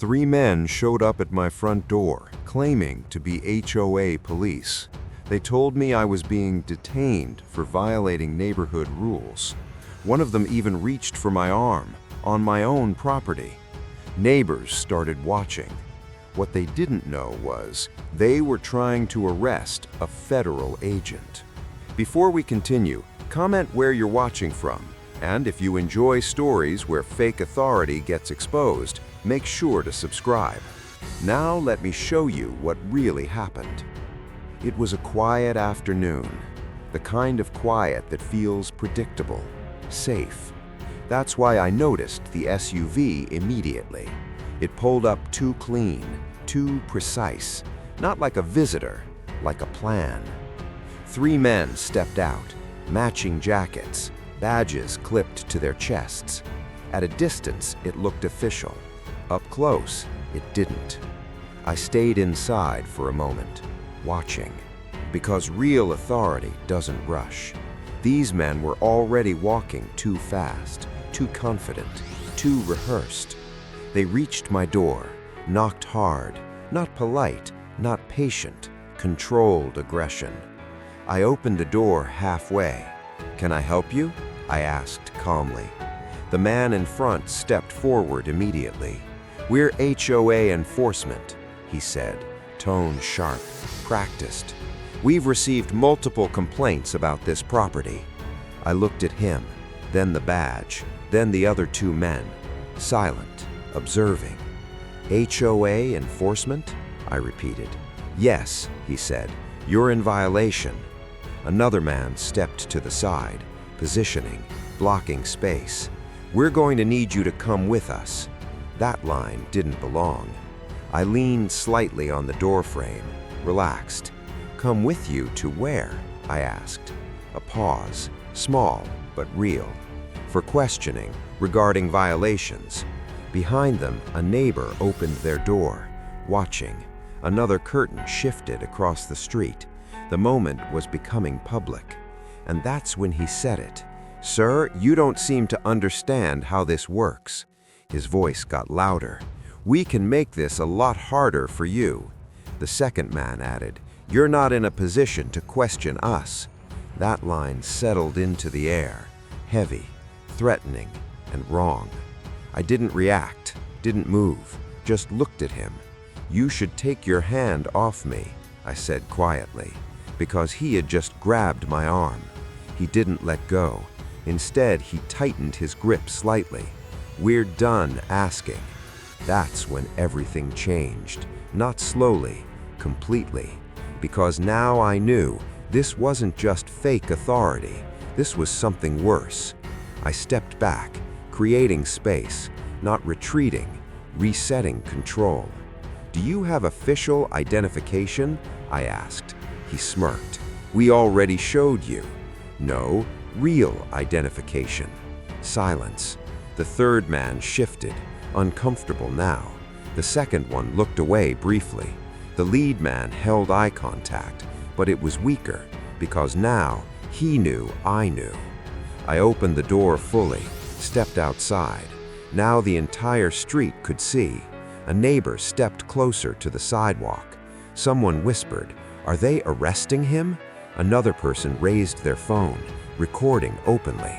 3 men showed up at my front door, claiming to be HOA police. They told me I was being detained for violating neighborhood rules. One of them even reached for my arm, on my own property. Neighbors started watching. What they didn't know was they were trying to arrest a federal agent. Before we continue, comment where you're watching from, and if you enjoy stories where fake authority gets exposed, make sure to subscribe. Now let me show you what really happened. It was a quiet afternoon, the kind of quiet that feels predictable, safe. That's why I noticed the SUV immediately. It pulled up too clean, too precise, not like a visitor, like a plan. 3 men stepped out, matching jackets, badges clipped to their chests. At a distance, it looked official. Up close, it didn't. I stayed inside for a moment, watching, because real authority doesn't rush. These men were already walking too fast, too confident, too rehearsed. They reached my door, knocked hard, not polite, not patient, controlled aggression. I opened the door halfway. "Can I help you?" I asked calmly. The man in front stepped forward immediately. "We're HOA enforcement," he said, tone sharp, practiced. "We've received multiple complaints about this property." I looked at him, then the badge, then the other 2 men, silent, observing. "HOA enforcement?" I repeated. "Yes," he said, "you're in violation." Another man stepped to the side, positioning, blocking space. "We're going to need you to come with us." That line didn't belong. I leaned slightly on the doorframe, relaxed. "Come with you to where?" I asked. A pause, small but real, for questioning regarding violations. Behind them, a neighbor opened their door, watching. Another curtain shifted across the street. The moment was becoming public. And that's when he said it. "Sir, you don't seem to understand how this works." His voice got louder. "We can make this a lot harder for you." The second man added, "You're not in a position to question us." That line settled into the air, heavy, threatening, and wrong. I didn't react, didn't move, just looked at him. "You should take your hand off me," I said quietly, because he had just grabbed my arm. He didn't let go. Instead, he tightened his grip slightly. "We're done asking." That's when everything changed, not slowly, completely, because now I knew this wasn't just fake authority. This was something worse. I stepped back, creating space, not retreating, resetting control. "Do you have official identification?" I asked. He smirked. "We already showed you." "No, real identification." Silence. The third man shifted, uncomfortable now. The second one looked away briefly. The lead man held eye contact, but it was weaker, because now he knew I knew. I opened the door fully, stepped outside. Now the entire street could see. A neighbor stepped closer to the sidewalk. Someone whispered, "Are they arresting him?" Another person raised their phone, recording openly.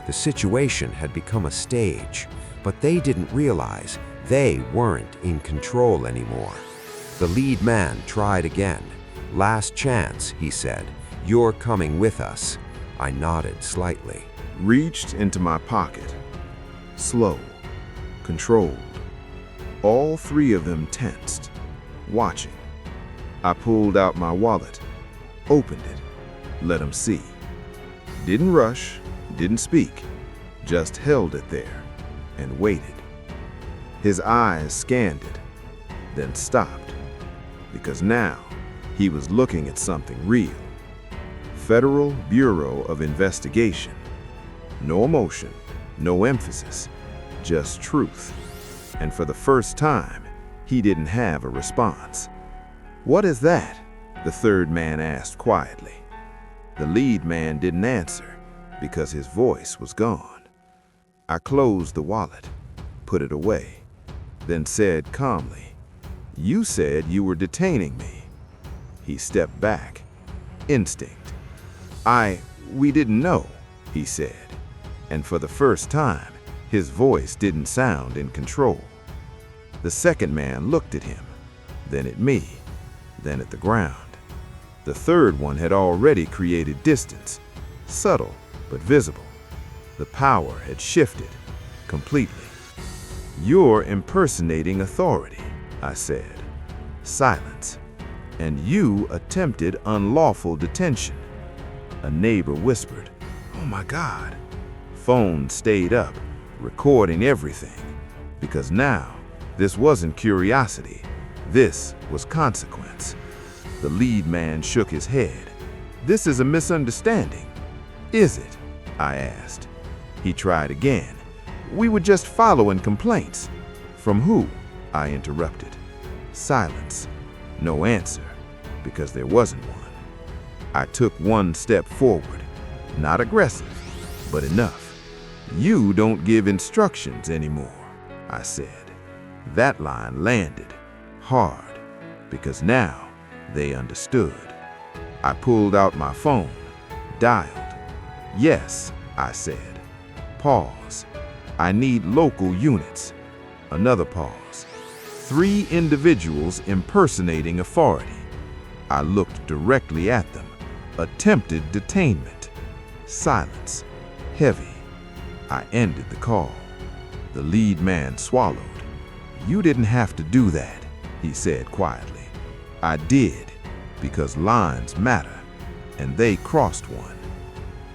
The situation had become a stage, but they didn't realize they weren't in control anymore. The lead man tried again. "Last chance," he said. "You're coming with us." I nodded slightly. Reached into my pocket. Slow, controlled. All 3 of them tensed, watching. I pulled out my wallet, opened it, let them see. Didn't rush, didn't speak, just held it there and waited. His eyes scanned it, then stopped, because now he was looking at something real. Federal Bureau of Investigation. No emotion, no emphasis, just truth. And for the first time, he didn't have a response. "What is that?" the third man asked quietly. The lead man didn't answer because his voice was gone. I closed the wallet, put it away. then said calmly, "You said you were detaining me." He stepped back. Instinct. We didn't know," he said. And for the first time, his voice didn't sound in control. The second man looked at him, then at me, then at the ground. The third one had already created distance, subtle but visible. The power had shifted completely. "You're impersonating authority," I said. Silence. "And you attempted unlawful detention." A neighbor whispered, "Oh my God." Phone stayed up, recording everything. Because now, this wasn't curiosity. This was consequence. The lead man shook his head. "This is a misunderstanding." "Is it?" I asked. He tried again. "We were just following complaints." "From who?" I interrupted. Silence. No answer, because there wasn't one. I took one step forward. Not aggressive, but enough. "You don't give instructions anymore," I said. That line landed hard, because now they understood. I pulled out my phone, dialed. "Yes," I said. Pause. "I need local units." Another pause. 3 individuals impersonating authority. I looked directly at them. Attempted detainment. Silence. Heavy. I ended the call. The lead man swallowed. "You didn't have to do that," he said quietly. "I did, because lines matter, and they crossed one."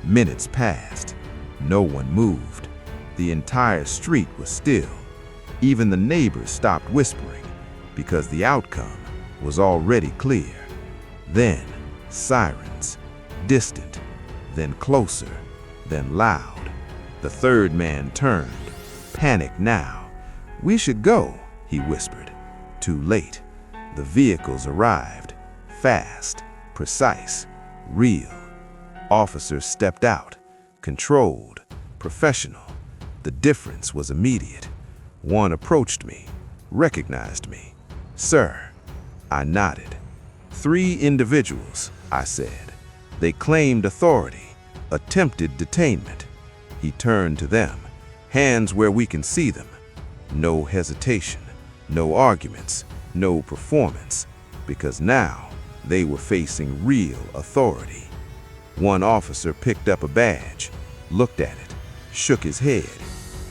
Minutes passed. No one moved. The entire street was still. Even the neighbors stopped whispering, because the outcome was already clear. Then, sirens, distant, then closer, then loud. The third man turned, panicked now. "We should go," he whispered. Too late. The vehicles arrived, fast, precise, real. Officers stepped out, controlled, professional. The difference was immediate. One approached me, recognized me. "Sir." I nodded. 3 individuals, I said. They claimed authority, attempted detainment. He turned to them, hands where we can see them. No hesitation, no arguments, no performance, because now they were facing real authority. One officer picked up a badge, looked at it, shook his head.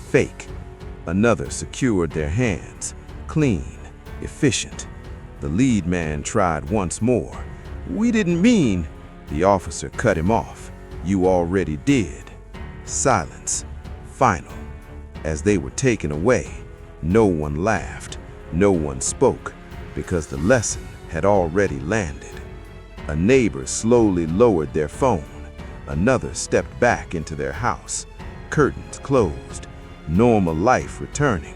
Fake. Another secured their hands, clean, efficient. The lead man tried once more. "We didn't mean..." The officer cut him off. "You already did." Silence. Final. As they were taken away, no one laughed, no one spoke, because the lesson had already landed. A neighbor slowly lowered their phone. Another stepped back into their house. Curtains closed. Normal life returning,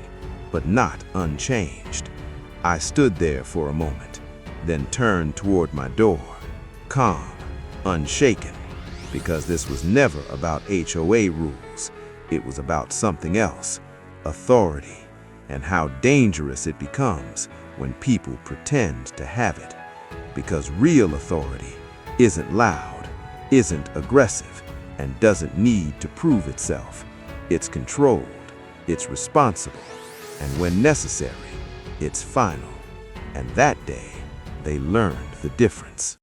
but not unchanged. I stood there for a moment, then turned toward my door, calm, unshaken, because this was never about HOA rules. It was about something else, authority, and how dangerous it becomes when people pretend to have it. Because real authority isn't loud, isn't aggressive, and doesn't need to prove itself. It's controlled, it's responsible, and when necessary, it's final. And that day, they learned the difference.